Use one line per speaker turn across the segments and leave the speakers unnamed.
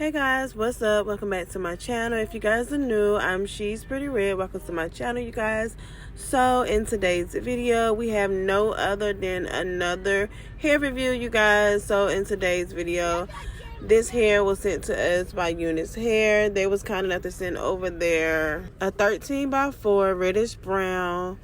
Hey guys, what's up? Welcome back to my channel. If you guys are new, I'm ShesPrettyRedd. Welcome to my channel, you guys. So in today's video, we have no other than another hair review, you guys. So in today's video, this hair was sent to us by Unice hair. They was kind enough to send over there a 13x4 reddish brown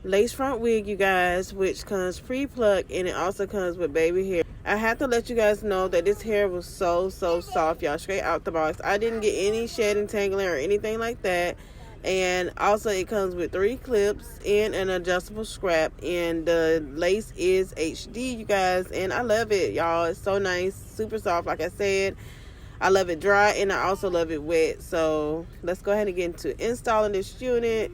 lace front wig, you guys, which comes pre-plucked, and it also comes with baby hair. I have to let you guys know that this hair was so soft, y'all, straight out the box. I didn't get any shedding, tangling, or anything like that. And also it comes with 3 clips and an adjustable scrap, and the lace is HD, you guys, and I love it, y'all. It's so nice, super soft. Like I said, I love it dry and I also love it wet. So let's go ahead and get into installing this unit.